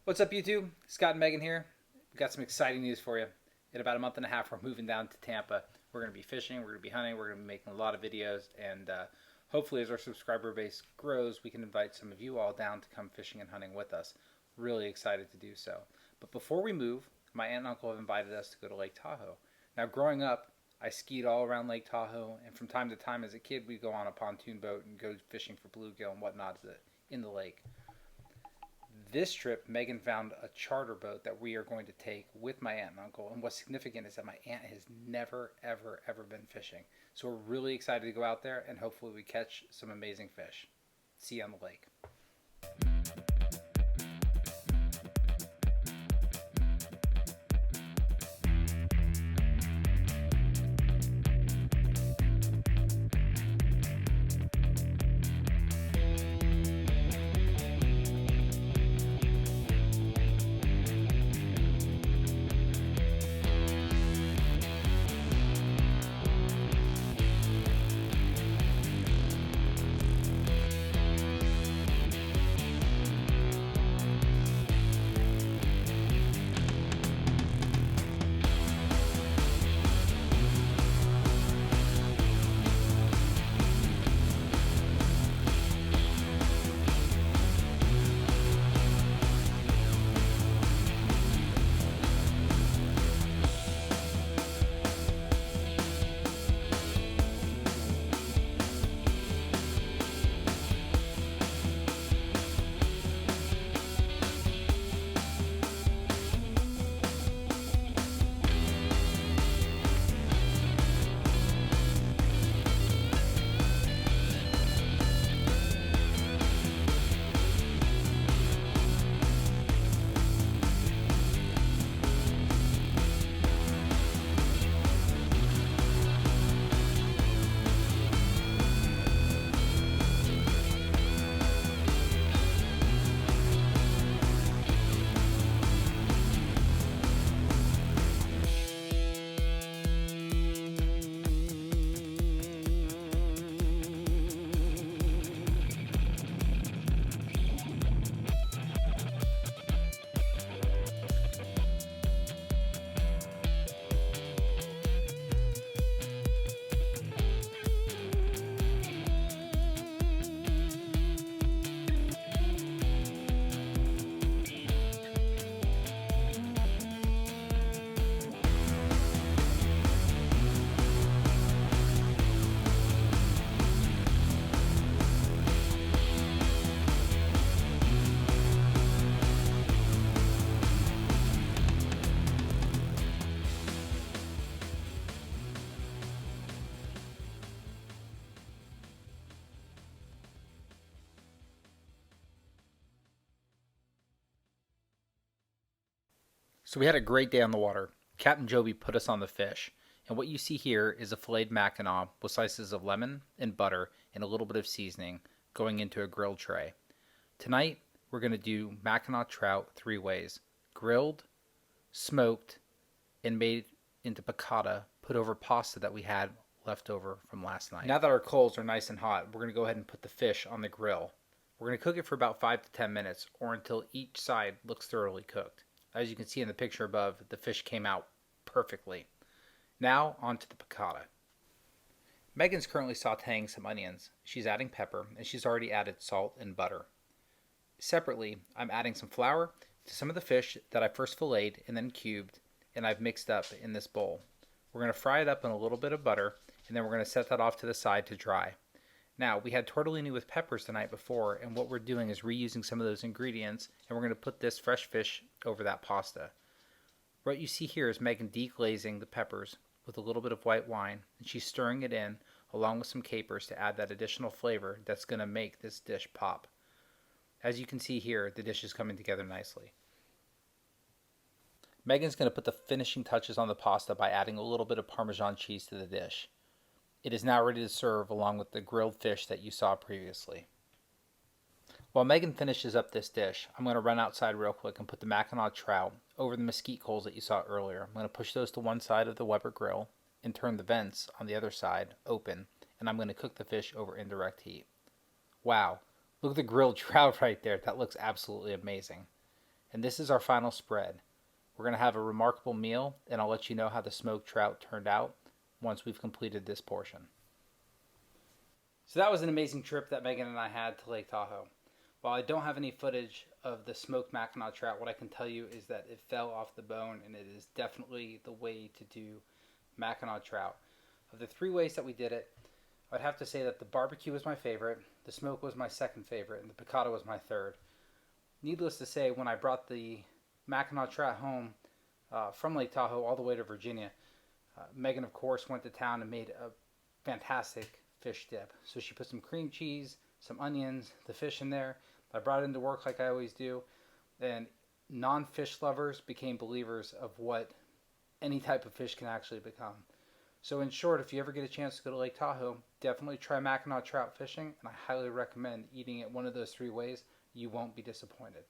What's up, YouTube? Scott and Megan here. We've got some exciting news for you. In about a month and a half, we're moving down to Tampa. We're going to be fishing, we're going to be hunting, we're going to be making a lot of videos, and hopefully, as our subscriber base grows, we can invite some of you all down to come fishing and hunting with us. Really excited to do so. But before we move, my aunt and uncle have invited us to go to Lake Tahoe. Now, growing up, I skied all around Lake Tahoe, and from time to time as a kid, we'd go on a pontoon boat and go fishing for bluegill and whatnot in the lake. This trip, Megan found a charter boat that we are going to take with my aunt and uncle. And what's significant is that my aunt has never, ever, ever been fishing. So we're really excited to go out there and hopefully we catch some amazing fish. See you on the lake. So we had a great day on the water. Captain Joby put us on the fish. And what you see here is a filleted Mackinaw with slices of lemon and butter and a little bit of seasoning going into a grilled tray. Tonight, we're going to do Mackinaw Trout 3 ways: grilled, smoked, and made into piccata, put over pasta that we had left over from last night. Now that our coals are nice and hot, we're going to go ahead and put the fish on the grill. We're going to cook it for about 5 to 10 minutes or until each side looks thoroughly cooked. As you can see in the picture above, the fish came out perfectly. Now, on to the piccata. Megan's currently sauteing some onions. She's adding pepper, and she's already added salt and butter. Separately, I'm adding some flour to some of the fish that I first filleted and then cubed, and I've mixed up in this bowl. We're going to fry it up in a little bit of butter, and then we're going to set that off to the side to dry. Now, we had tortellini with peppers the night before, and what we're doing is reusing some of those ingredients, and we're going to put this fresh fish over that pasta. What you see here is Megan deglazing the peppers with a little bit of white wine, and she's stirring it in along with some capers to add that additional flavor that's going to make this dish pop. As you can see here, the dish is coming together nicely. Megan's going to put the finishing touches on the pasta by adding a little bit of Parmesan cheese to the dish. It is now ready to serve along with the grilled fish that you saw previously. While Megan finishes up this dish, I'm going to run outside real quick and put the Mackinaw Trout over the mesquite coals that you saw earlier. I'm going to push those to one side of the Weber grill and turn the vents on the other side open, and I'm going to cook the fish over indirect heat. Wow, look at the grilled trout right there. That looks absolutely amazing. and this is our final spread. We're going to have a remarkable meal, and I'll let you know how the smoked trout turned out once we've completed this portion. So that was an amazing trip that Megan and I had to Lake Tahoe. While I don't have any footage of the smoked Mackinaw trout, what I can tell you is that it fell off the bone, and it is definitely the way to do Mackinaw trout. Of the 3 ways that we did it, I'd have to say that the barbecue was my favorite, the smoke was my second favorite, and the piccata was my third. Needless to say, when I brought the Mackinaw trout home from Lake Tahoe all the way to Virginia, Megan, of course, went to town and made a fantastic fish dip. So she put some cream cheese, some onions, the fish in there. I brought it into work like I always do, and non-fish lovers became believers of what any type of fish can actually become. So in short, if you ever get a chance to go to Lake Tahoe, definitely try Mackinaw trout fishing, and I highly recommend eating it one of those 3 ways. You won't be disappointed.